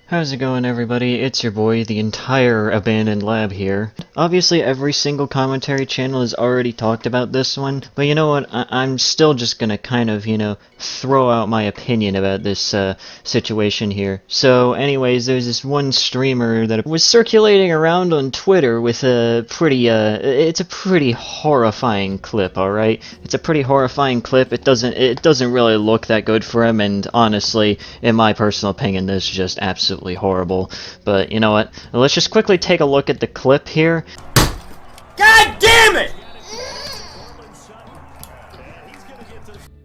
How's it going, everybody? It's your boy, the entire abandoned lab here. Obviously, every single commentary channel has already talked about this one, but you know what? I'm still just gonna kind of, throw out my opinion about this situation here. So, anyways, there's this one streamer that was circulating around on Twitter with a pretty, it's a pretty horrifying clip, alright? It's a pretty horrifying clip. It doesn't really look that good for him, and honestly, in my personal opinion, this is just absolutely horrible. But you know what? Let's just quickly take a look at the clip here. God damn it!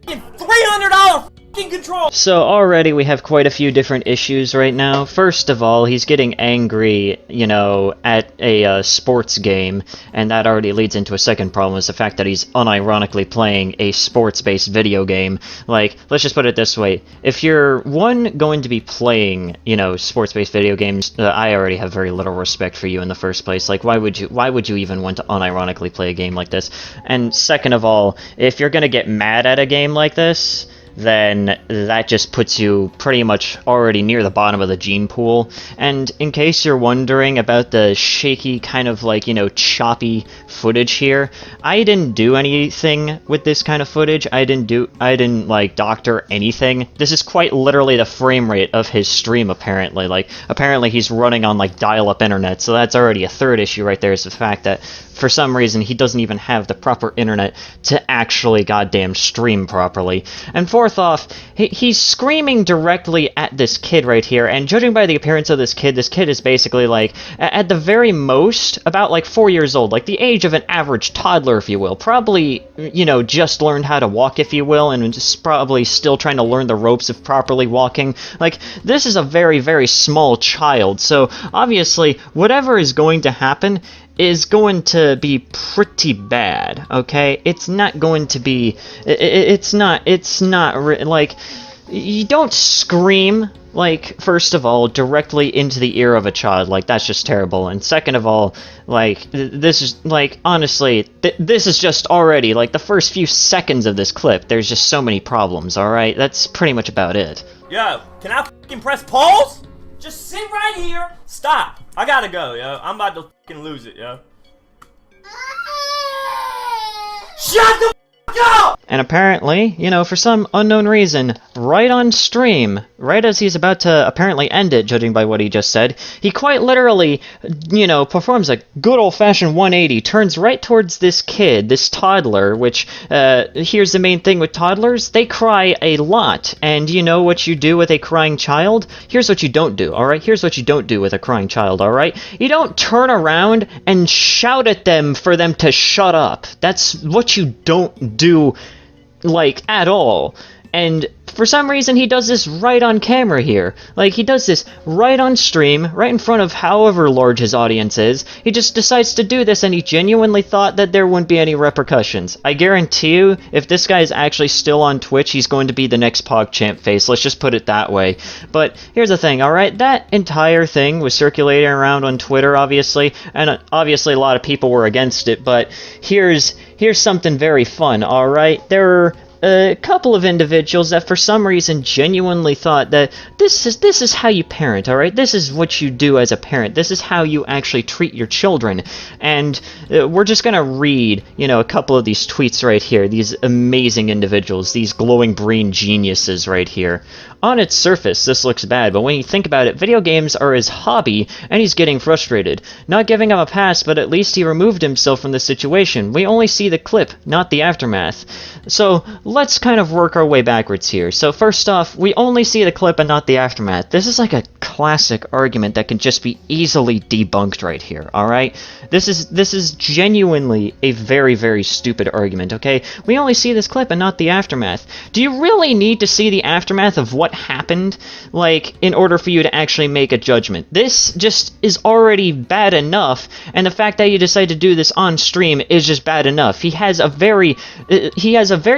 $300 control! So already we have quite a few different issues right now. First of all, he's getting angry, at a sports game, and that already leads into a second problem, is the fact that he's unironically playing a sports-based video game. Like, let's just put it this way. If you're, going to be playing, sports-based video games, I already have very little respect for you in the first place. Like, why would you even want to unironically play a game like this? And second of all, if you're gonna get mad at a game like this, then that just puts you pretty much already near the bottom of the gene pool. And in case you're wondering about the shaky, kind of like, choppy footage here, I didn't do anything with this kind of footage. I didn't like doctor anything. This is quite literally the frame rate of his stream, apparently. Like, apparently he's running on like dial-up internet, so that's already a third issue right there, is the fact that for some reason he doesn't even have the proper internet to actually goddamn stream properly. And fourth off, he's screaming directly at this kid right here, and judging by the appearance of this kid is basically like, at the very most, about like 4 years old, like the age of an average toddler, if you will. Probably, just learned how to walk, if you will, and just probably still trying to learn the ropes of properly walking. Like, this is a very, very small child, so obviously, whatever is going to happen is going to be pretty bad, okay? It's not going to be, like, you don't scream, like, first of all, directly into the ear of a child. Like, that's just terrible. And second of all, like, this is, like, honestly, this is just already, like, the first few seconds of this clip, there's just so many problems, alright? That's pretty much about it. Yo, can I fucking press pause? Just sit right here. Stop. I gotta go, yo. I'm about to fucking lose it, yo. Shut the up! And apparently, for some unknown reason, right on stream, right as he's about to apparently end it, judging by what he just said, he quite literally, performs a good old-fashioned 180, turns right towards this kid, this toddler, which, here's the main thing with toddlers, they cry a lot, and you know what you do with a crying child? Here's what you don't do, alright? Here's what you don't do with a crying child, alright? You don't turn around and shout at them for them to shut up. That's what you don't do, like, at all. And for some reason he does this right on camera here. Like, he does this right on stream, right in front of however large his audience is. He just decides to do this, and he genuinely thought that there wouldn't be any repercussions. I guarantee you, if this guy is actually still on Twitch, he's going to be the next PogChamp face. Let's just put it that way. But here's the thing, alright? That entire thing was circulating around on Twitter, obviously, and obviously a lot of people were against it, but here's something very fun, alright? There are a couple of individuals that for some reason genuinely thought that this is how you parent, alright? This is what you do as a parent. This is how you actually treat your children. And we're just gonna read, a couple of these tweets right here. These amazing individuals, these glowing brain geniuses right here. On its surface, this looks bad, but when you think about it, video games are his hobby, and he's getting frustrated. Not giving him a pass, but at least he removed himself from the situation. We only see the clip, not the aftermath. So, let's kind of work our way backwards here. So first off, we only see the clip and not the aftermath. This is like a classic argument that can just be easily debunked right here, alright? This is genuinely a very, very stupid argument, okay? We only see this clip and not the aftermath. Do you really need to see the aftermath of what happened, like, in order for you to actually make a judgment? This just is already bad enough, and the fact that you decide to do this on stream is just bad enough. He has a very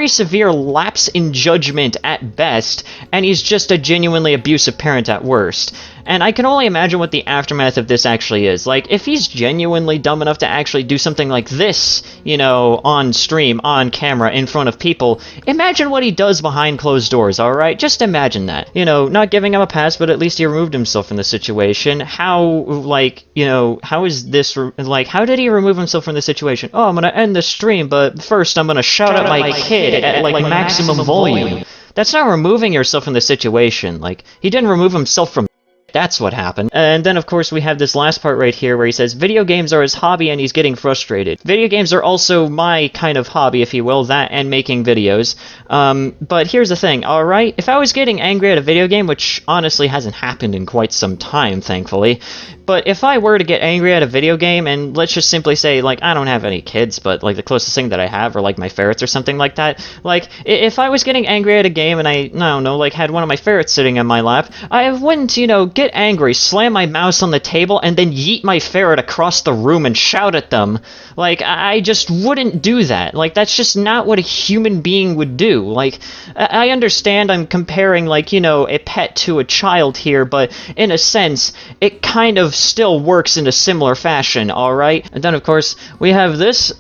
severe lapse in judgment at best, and he's just a genuinely abusive parent at worst. And I can only imagine what the aftermath of this actually is. Like, if he's genuinely dumb enough to actually do something like this, you know, on stream, on camera, in front of people, imagine what he does behind closed doors, alright? Just imagine that. You know, not giving him a pass, but at least he removed himself from the situation. How, like, you know, how is this, like, how did he remove himself from the situation? Oh, I'm gonna end the stream, but first I'm gonna shout at my kid at, like, maximum volume. That's not removing yourself from the situation. Like, he didn't remove himself from... That's what happened. And then, of course, we have this last part right here where he says, video games are his hobby and he's getting frustrated. Video games are also my kind of hobby, if you will, that and making videos. But here's the thing, alright? If I was getting angry at a video game, which honestly hasn't happened in quite some time, thankfully, but if I were to get angry at a video game, and let's just simply say, like, I don't have any kids, but, like, the closest thing that I have are, like, my ferrets or something like that, like, if I was getting angry at a game and I don't know, like, had one of my ferrets sitting in my lap, I wouldn't, you know, get angry, slam my mouse on the table, and then yeet my ferret across the room and shout at them. Like, I just wouldn't do that. Like, that's just not what a human being would do. Like, I understand I'm comparing, like, you know, a pet to a child here, but in a sense, it kind of still works in a similar fashion, alright? And then, of course, we have this,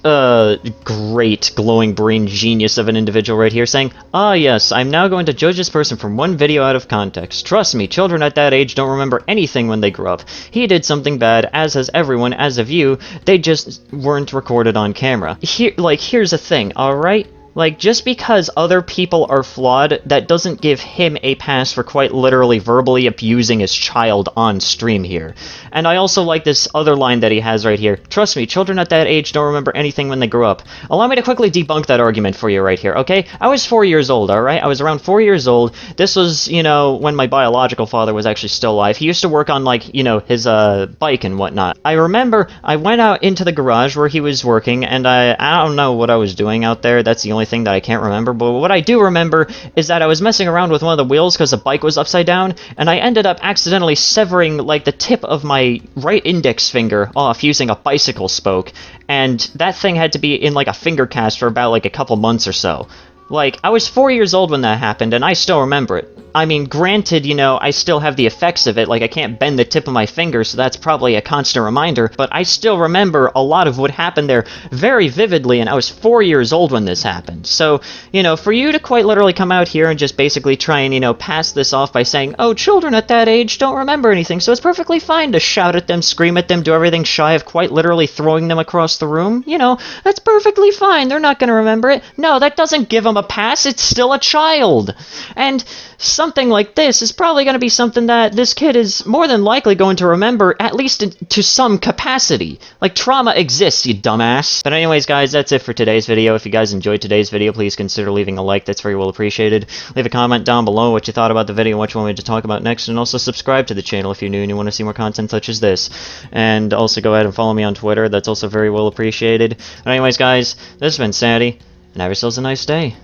great glowing brain genius of an individual right here saying, ah, yes, I'm now going to judge this person from one video out of context. Trust me, children at that age don't remember anything when they grow up. He did something bad, as has everyone, as of you, they just weren't recorded on camera. Here's the thing, alright? Like, just because other people are flawed, that doesn't give him a pass for quite literally verbally abusing his child on stream here. And I also like this other line that he has right here. Trust me, children at that age don't remember anything when they grow up. Allow me to quickly debunk that argument for you right here, okay? I was 4 years old, alright? I was around 4 years old. This was, you know, when my biological father was actually still alive. He used to work on, like, you know, his, bike and whatnot. I remember I went out into the garage where he was working, and I don't know what I was doing out there. That's the only thing that I can't remember, but what I do remember is that I was messing around with one of the wheels because the bike was upside down, and I ended up accidentally severing, like, the tip of my right index finger off using a bicycle spoke, and that thing had to be in, like, a finger cast for about, like, a couple months or so. Like, I was 4 years old when that happened, and I still remember it. I mean, granted, you know, I still have the effects of it, like, I can't bend the tip of my finger, so that's probably a constant reminder, but I still remember a lot of what happened there very vividly, and I was 4 years old when this happened. So, you know, for you to quite literally come out here and just basically try and, you know, pass this off by saying, oh, children at that age don't remember anything, so it's perfectly fine to shout at them, scream at them, do everything shy of quite literally throwing them across the room, you know, that's perfectly fine, they're not gonna remember it. No, that doesn't give them a pass, it's still a child. And something like this is probably going to be something that this kid is more than likely going to remember, at least to some capacity. Like, trauma exists, you dumbass. But anyways, guys, that's it for today's video. If you guys enjoyed today's video, please consider leaving a like. That's very well appreciated. Leave a comment down below what you thought about the video and what you want me to talk about next, and also subscribe to the channel if you're new and you want to see more content such as this. And also go ahead and follow me on Twitter. That's also very well appreciated. But anyways, guys, this has been Sandy, and have yourselves a nice day.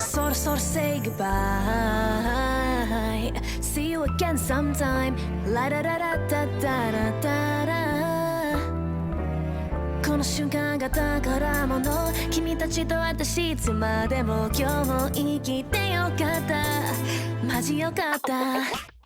Sort of say goodbye. See you again sometime. La da da da da da da da da. この瞬間が宝物。君たちと私いつまでも今日も生きてよかった。マジよかった。